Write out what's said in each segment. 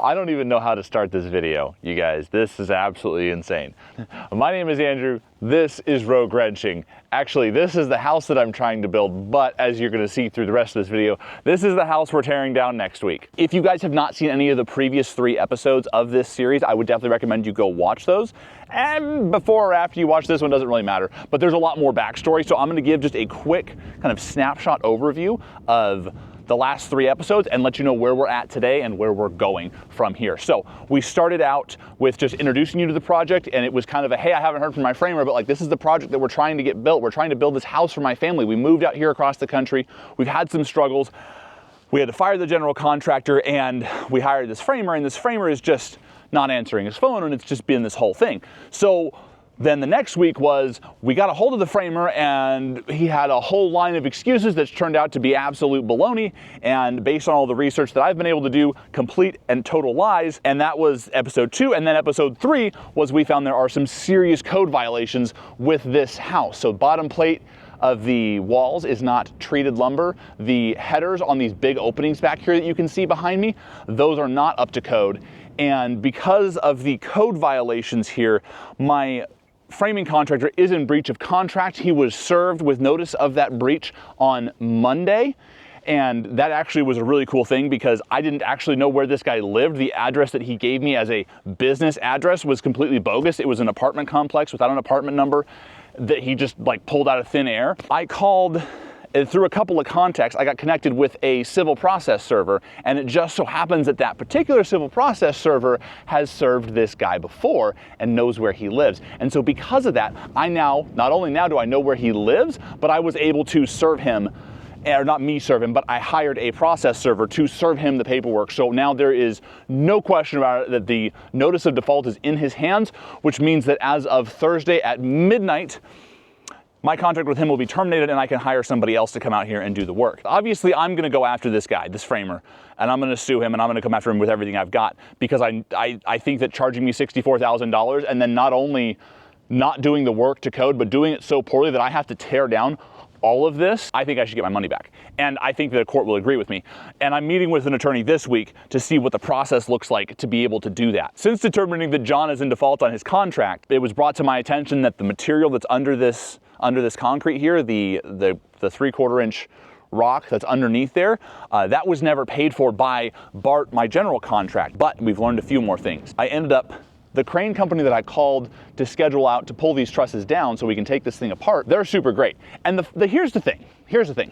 I don't even know how to start this video, you guys. This is absolutely insane. My name is Andrew. This is Rogue Wrenching. Actually, this is the house that I'm trying to build, but as you're gonna see through the rest of this video, this is the house we're tearing down next week. If you guys have not seen any of the previous 3 episodes of this series, I would definitely recommend you go watch those. And before or after you watch this one, doesn't really matter, but there's a lot more backstory, so I'm gonna give just a quick kind of snapshot overview of the last 3 episodes and let you know where we're at today and where we're going from here. So we started out with just introducing you to the project, and it was kind of a, hey, I haven't heard from my framer, but like, this is the project that we're trying to get built. We're trying to build this house for my family. We moved out here across the country. We've had some struggles. We had to fire the general contractor, and we hired this framer, and this framer is just not answering his phone, and it's just been this whole thing. So then the next week was, we got a hold of the framer, and he had a whole line of excuses that's turned out to be absolute baloney, and based on all the research that I've been able to do, complete and total lies. And that was episode 2. And then episode 3 was, we found there are some serious code violations with this house. So bottom plate of the walls is not treated lumber. The headers on these big openings back here that you can see behind me, those are not up to code. And because of the code violations here, my framing contractor is in breach of contract. He was served with notice of that breach on Monday. And that actually was a really cool thing, because I didn't actually know where this guy lived. The address that he gave me as a business address was completely bogus. It was an apartment complex without an apartment number that he just like pulled out of thin air. I called, through a couple of contacts, I got connected with a civil process server, and it just so happens that that particular civil process server has served this guy before and knows where he lives. And so because of that, I now, not only now do I know where he lives, but I was able to serve him, or not me serve him, but I hired a process server to serve him the paperwork. So now there is no question about it that the notice of default is in his hands, which means that as of Thursday at midnight, my contract with him will be terminated, and I can hire somebody else to come out here and do the work. Obviously, I'm gonna go after this guy, this framer, and I'm gonna sue him, and I'm gonna come after him with everything I've got, because I think that charging me $64,000 and then not only not doing the work to code, but doing it so poorly that I have to tear down all of this, I think I should get my money back. And I think that a court will agree with me. And I'm meeting with an attorney this week to see what the process looks like to be able to do that. Since determining that John is in default on his contract, it was brought to my attention that the material that's under this concrete here, the 3/4 inch rock that's underneath there, that was never paid for by Bart, my general contract. But we've learned a few more things. I ended up, the crane company that I called to schedule out to pull these trusses down so we can take this thing apart, they're super great. And here's the thing.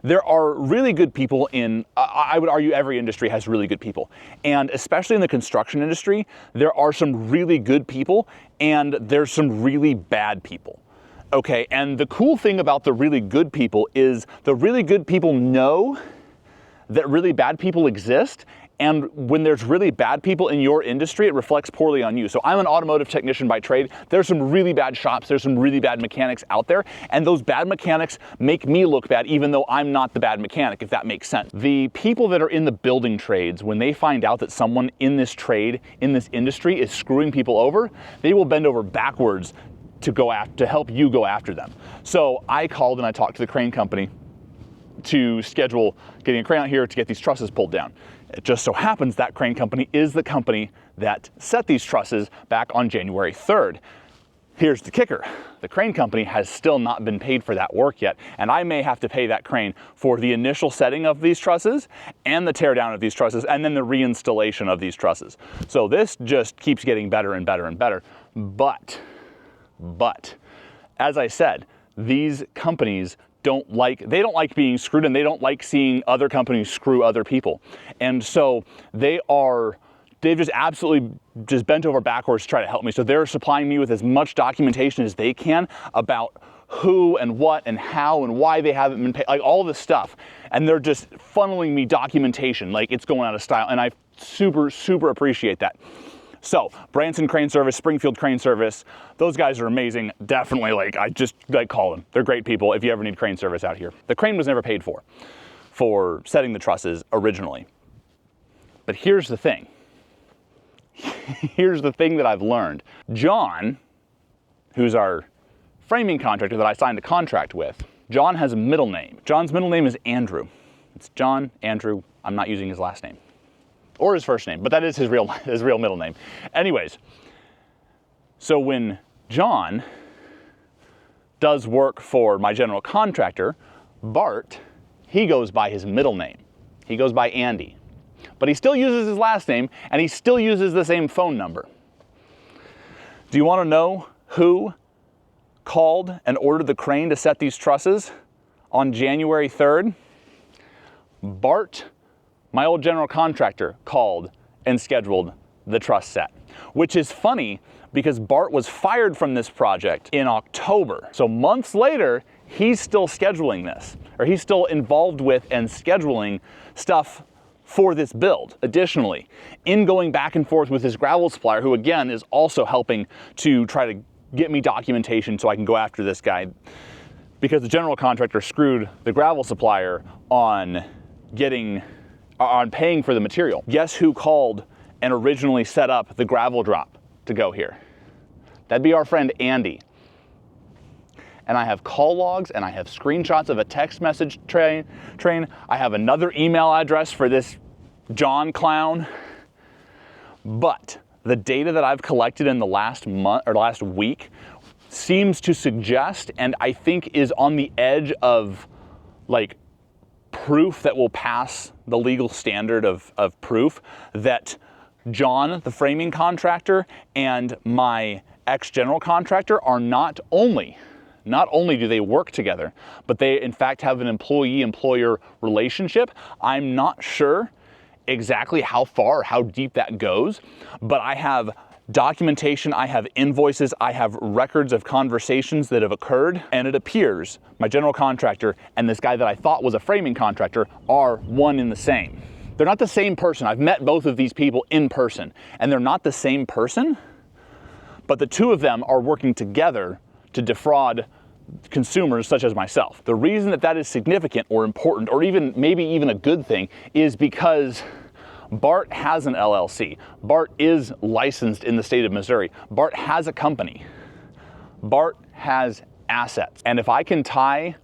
There are really good people in, I would argue every industry has really good people. And especially in the construction industry, there are some really good people and there's some really bad people. Okay, and the cool thing about the really good people is the really good people know that really bad people exist. And when there's really bad people in your industry, it reflects poorly on you. So I'm an automotive technician by trade. There's some really bad shops. There's some really bad mechanics out there. And those bad mechanics make me look bad, even though I'm not the bad mechanic, if that makes sense. The people that are in the building trades, when they find out that someone in this trade, in this industry is screwing people over, they will bend over backwards to help you go after them. So I called and I talked to the crane company to schedule getting a crane out here to get these trusses pulled down. It just so happens that crane company is the company that set these trusses back on January 3rd. Here's the kicker. The crane company has still not been paid for that work yet, and I may have to pay that crane for the initial setting of these trusses and the teardown of these trusses and then the reinstallation of these trusses. So this just keeps getting better and better and better. But, as I said, these companies don't like being screwed, and they don't like seeing other companies screw other people. And so they've just absolutely just bent over backwards to try to help me. So they're supplying me with as much documentation as they can about who and what and how and why they haven't been paid, like all this stuff. And they're just funneling me documentation like it's going out of style. And I super, super appreciate that. So Branson Crane Service, Springfield Crane Service, those guys are amazing. Definitely, I just call them. They're great people if you ever need crane service out here. The crane was never paid for setting the trusses originally. But here's the thing. Here's the thing that I've learned. John, who's our framing contractor that I signed a contract with, John has a middle name. John's middle name is Andrew. It's John Andrew. I'm not using his last name. or his first name, but that is his real middle name. Anyways, so when John does work for my general contractor, Bart, he goes by his middle name. He goes by Andy. But he still uses his last name, and he still uses the same phone number. Do you want to know who called and ordered the crane to set these trusses on January 3rd? Bart, my old general contractor, called and scheduled the truss set, which is funny because Bart was fired from this project in October. So months later, he's still scheduling this, or he's still involved with and scheduling stuff for this build. Additionally, in going back and forth with his gravel supplier, who again is also helping to try to get me documentation so I can go after this guy, because the general contractor screwed the gravel supplier on paying for the material. Guess who called and originally set up the gravel drop to go here? That'd be our friend Andy. And I have call logs and I have screenshots of a text message train. I have another email address for this John clown. But the data that I've collected in the last month or last week seems to suggest, and I think is on the edge of like proof that will pass the legal standard of proof, that John, the framing contractor, and my ex-general contractor are not only do they work together, but they in fact have an employee-employer relationship. I'm not sure exactly how far or how deep that goes, but I have documentation, I have invoices, I have records of conversations that have occurred, and it appears my general contractor and this guy that I thought was a framing contractor are one and the same. They're not the same person. I've met both of these people in person, and they're not the same person, but the two of them are working together to defraud consumers such as myself. The reason that that is significant or important, or maybe even a good thing, is because Bart has an LLC. Bart is licensed in the state of Missouri. Bart has a company. Bart has assets. And if I can tie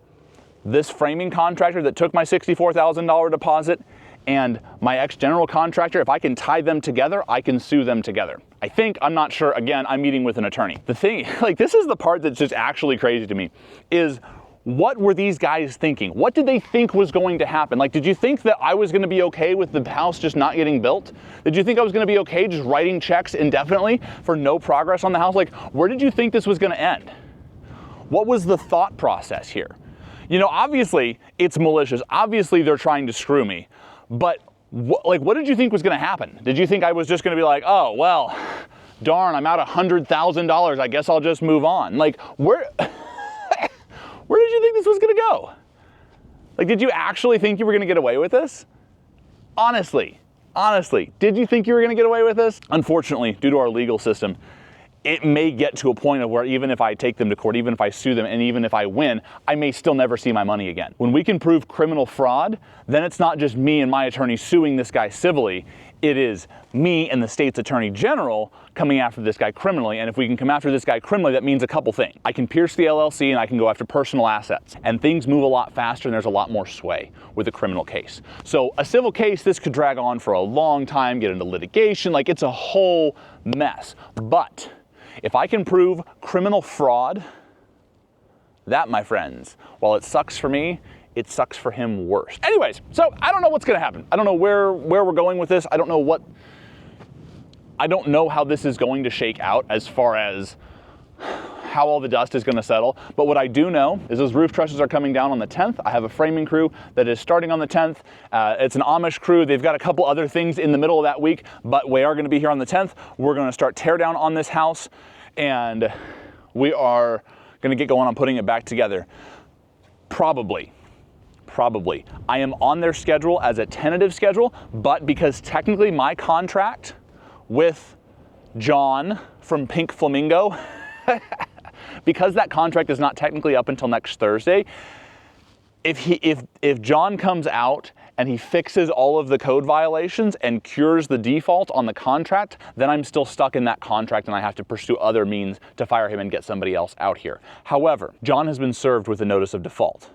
this framing contractor that took my $64,000 deposit and my ex-general contractor, if I can tie them together, I can sue them together. I think, I'm not sure, again, I'm meeting with an attorney. The thing, like, this is the part that's just actually crazy to me, is what were these guys thinking? What did they think was going to happen? Like, did you think that I was gonna be okay with the house just not getting built? Did you think I was gonna be okay just writing checks indefinitely for no progress on the house? Like, where did you think this was gonna end? What was the thought process here? You know, obviously it's malicious. Obviously they're trying to screw me. But what did you think was going to happen? Did you think I was just going to be like, oh, well, darn, I'm out $100,000. I guess I'll just move on. Like, where did you think this was going to go? Like, did you actually think you were going to get away with this? Honestly, did you think you were going to get away with this? Unfortunately, due to our legal system, it may get to a point of where even if I take them to court, even if I sue them, and even if I win, I may still never see my money again. When we can prove criminal fraud, then it's not just me and my attorney suing this guy civilly, it is me and the state's attorney general coming after this guy criminally. And if we can come after this guy criminally, that means a couple things. I can pierce the LLC and I can go after personal assets. And things move a lot faster and there's a lot more sway with a criminal case. So a civil case, this could drag on for a long time, get into litigation, like it's a whole mess. But if I can prove criminal fraud, that, my friends, while it sucks for me, it sucks for him worse. Anyways, so I don't know what's gonna happen. I don't know where we're going with this. I don't know how this is going to shake out as far as how all the dust is gonna settle. But what I do know is those roof trusses are coming down on the 10th. I have a framing crew that is starting on the 10th. It's an Amish crew. They've got a couple other things in the middle of that week, but we are gonna be here on the 10th. We're gonna start tear down on this house, and we are gonna get going on putting it back together. Probably. I am on their schedule as a tentative schedule, but because technically my contract with John from Pink Flamingo, because that contract is not technically up until next Thursday, if John comes out and he fixes all of the code violations and cures the default on the contract, then I'm still stuck in that contract and I have to pursue other means to fire him and get somebody else out here. However, John has been served with a notice of default.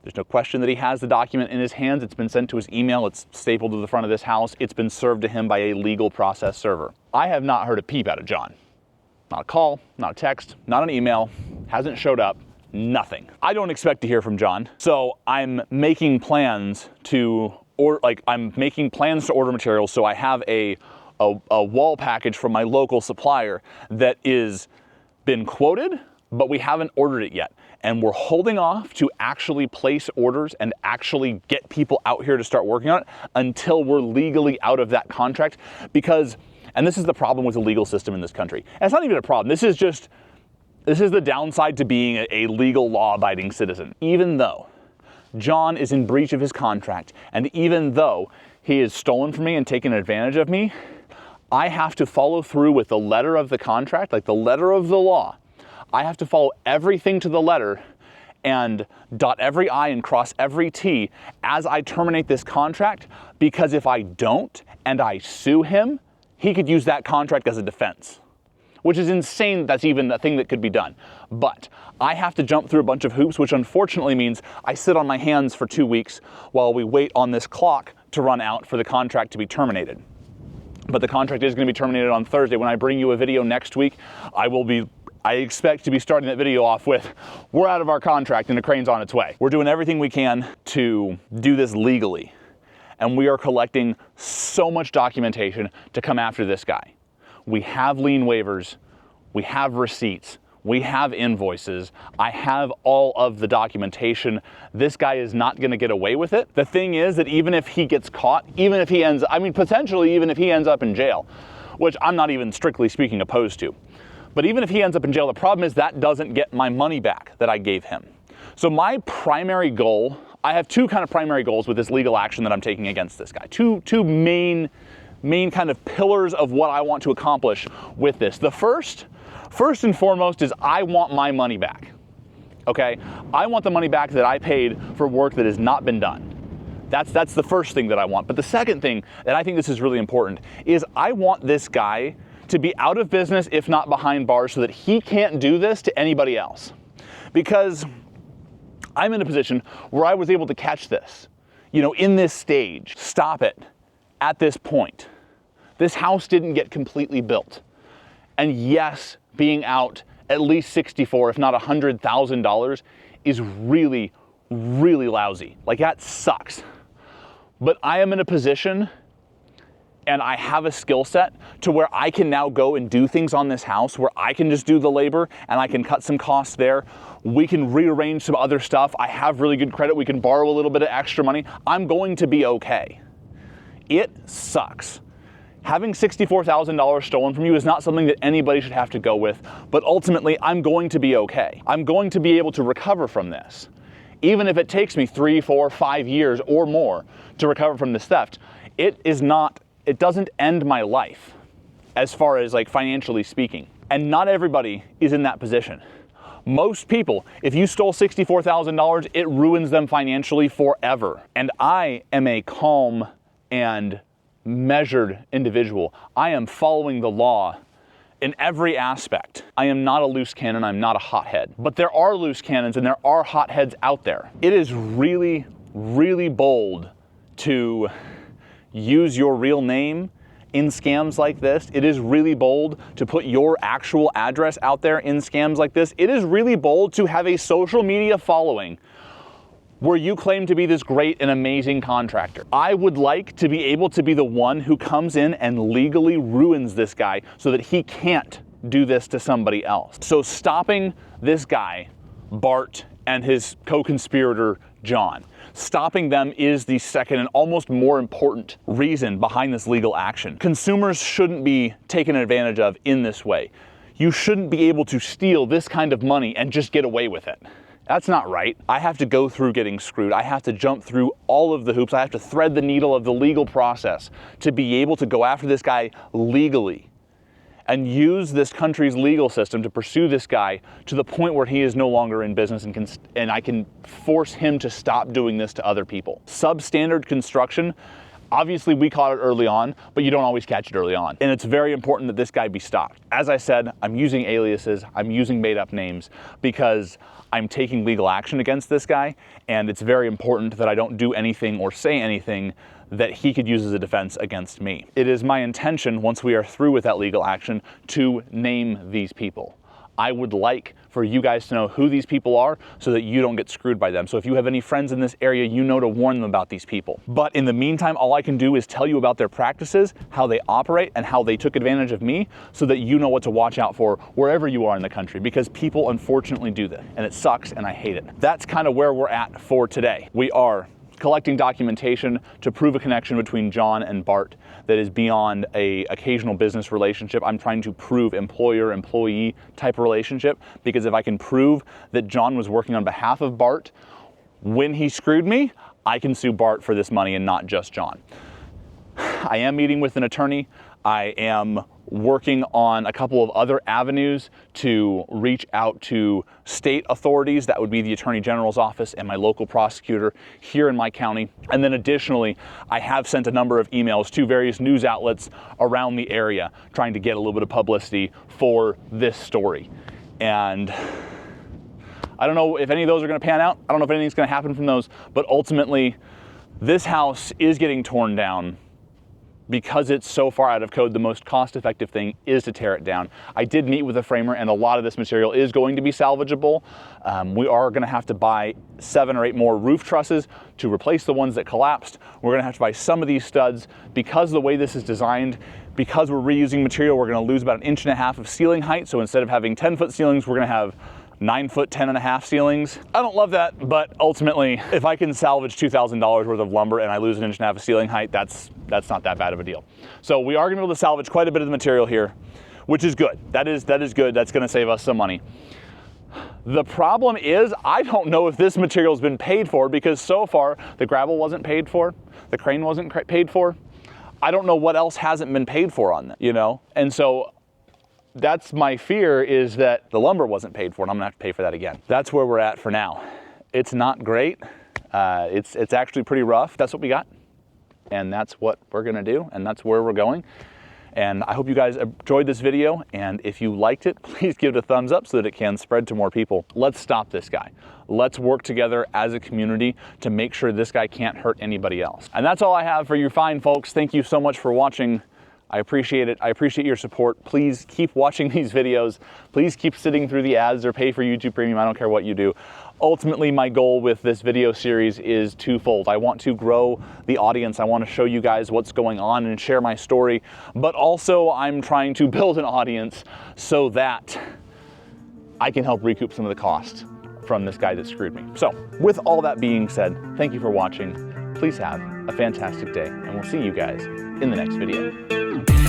There's no question that he has the document in his hands. It's been sent to his email. It's stapled to the front of this house. It's been served to him by a legal process server. I have not heard a peep out of John. Not a call, not a text, not an email, hasn't showed up, nothing. I don't expect to hear from John, so I'm making plans to order materials, so I have a wall package from my local supplier that is been quoted, but we haven't ordered it yet. And we're holding off to actually place orders and actually get people out here to start working on it until we're legally out of that contract, because, and this is the problem with the legal system in this country. And it's not even a problem. This is the downside to being a legal, law-abiding citizen. Even though John is in breach of his contract, and even though he has stolen from me and taken advantage of me, I have to follow through with the letter of the contract, like the letter of the law. I have to follow everything to the letter and dot every I and cross every T as I terminate this contract, because if I don't and I sue him, he could use that contract as a defense, which is insane. That's even a thing that could be done. But I have to jump through a bunch of hoops, which unfortunately means I sit on my hands for 2 weeks while we wait on this clock to run out for the contract to be terminated. But the contract is going to be terminated on Thursday. When I bring you a video next week, I expect to be starting that video off with, we're out of our contract and the crane's on its way. We're doing everything we can to do this legally. And we are collecting so much documentation to come after this guy. We have lien waivers, we have receipts, we have invoices, I have all of the documentation. This guy is not gonna get away with it. The thing is that even if he gets caught, potentially even if he ends up in jail, which I'm not even strictly speaking opposed to, but even if he ends up in jail, the problem is that doesn't get my money back that I gave him. So my primary goal, I have two kind of primary goals with this legal action that I'm taking against this guy. Two main kind of pillars of what I want to accomplish with this. The first and foremost is I want my money back, okay? I want the money back that I paid for work that has not been done. That's the first thing that I want. But the second thing, and I think this is really important, is I want this guy to be out of business, if not behind bars, so that he can't do this to anybody else. Because I'm in a position where I was able to catch this, in this stage, stop it at this point. This house didn't get completely built. And yes, being out at least $64,000, if not $100,000 is really, really lousy. Like, that sucks. But I am in a position and I have a skill set to where I can now go and do things on this house where I can just do the labor and I can cut some costs there. We can rearrange some other stuff. I have really good credit. We can borrow a little bit of extra money. I'm going to be okay. It sucks. Having $64,000 stolen from you is not something that anybody should have to go with, but ultimately I'm going to be okay. I'm going to be able to recover from this. Even if it takes me 3, 4, 5 years or more to recover from this theft, it doesn't end my life as far as like financially speaking. And not everybody is in that position. Most people, if you stole $64,000, it ruins them financially forever. And I am a calm and measured individual. I am following the law in every aspect. I am not a loose cannon, I'm not a hothead. But there are loose cannons and there are hotheads out there. It is really, really bold to use your real name in scams like this. It is really bold to put your actual address out there in scams like this. It is really bold to have a social media following where you claim to be this great and amazing contractor. I would like to be able to be the one who comes in and legally ruins this guy so that he can't do this to somebody else. So stopping this guy, Bart, and his co-conspirator, John, stopping them is the second and almost more important reason behind this legal action. Consumers shouldn't be taken advantage of in this way. You shouldn't be able to steal this kind of money and just get away with it. That's not right. I have to go through getting screwed. I have to jump through all of the hoops. I have to thread the needle of the legal process to be able to go after this guy legally and use this country's legal system to pursue this guy to the point where he is no longer in business and I can force him to stop doing this to other people. Substandard construction, Obviously, we caught it early on, but you don't always catch it early on. And it's very important that this guy be stopped. As I said, I'm using aliases, I'm using made up names because I'm taking legal action against this guy, and it's very important that I don't do anything or say anything that he could use as a defense against me. It is my intention, once we are through with that legal action, to name these people. I would like for you guys to know who these people are so that you don't get screwed by them. So if you have any friends in this area, you know to warn them about these people. But in the meantime, all I can do is tell you about their practices, how they operate, and how they took advantage of me so that you know what to watch out for wherever you are in the country, because people unfortunately do this, and it sucks and I hate it. That's kind of where we're at for today. We are collecting documentation to prove a connection between John and Bart that is beyond an occasional business relationship. I'm trying to prove employer-employee type of relationship, because if I can prove that John was working on behalf of Bart when he screwed me, I can sue Bart for this money and not just John. I am meeting with an attorney. I am working on a couple of other avenues to reach out to state authorities. That would be the Attorney General's office and my local prosecutor here in my county. And then additionally, I have sent a number of emails to various news outlets around the area trying to get a little bit of publicity for this story. And I don't know if any of those are going to pan out. I don't know if anything's going to happen from those, but ultimately this house is getting torn down. Because it's so far out of code, the most cost-effective thing is to tear it down. I did meet with a framer, and a lot of this material is going to be salvageable. We are going to have to buy 7 or 8 more roof trusses to replace the ones that collapsed. We're going to have to buy some of these studs. Because of the way this is designed, because we're reusing material, we're going to lose about 1.5 inches of ceiling height. So instead of having 10-foot ceilings, we're going to have 9-foot, 10.5 ceilings. I don't love that, but ultimately, if I can salvage $2,000 worth of lumber and I lose 1.5 inches of ceiling height, that's not that bad of a deal. So we are gonna be able to salvage quite a bit of the material here, which is good. That is good. That's gonna save us some money. The problem is, I don't know if this material has been paid for, because so far the gravel wasn't paid for, the crane wasn't paid for. I don't know what else hasn't been paid for on that, you know? And so that's my fear, is that the lumber wasn't paid for and I'm gonna have to pay for that again. That's where we're at for now. It's not great. It's actually pretty rough. That's what we got. And that's what we're gonna do, and that's where we're going. And I hope you guys enjoyed this video, and if you liked it, please give it a thumbs up so that it can spread to more people. Let's stop this guy. Let's work together as a community to make sure this guy can't hurt anybody else. And that's all I have for you fine folks. Thank you so much for watching. I appreciate it. I appreciate your support. Please keep watching these videos. Please keep sitting through the ads or pay for YouTube Premium. I don't care what you do. Ultimately, my goal with this video series is twofold. I want to grow the audience. I want to show you guys what's going on and share my story. But also, I'm trying to build an audience so that I can help recoup some of the cost from this guy that screwed me. So, with all that being said, thank you for watching. Please have a fantastic day, and we'll see you guys in the next video.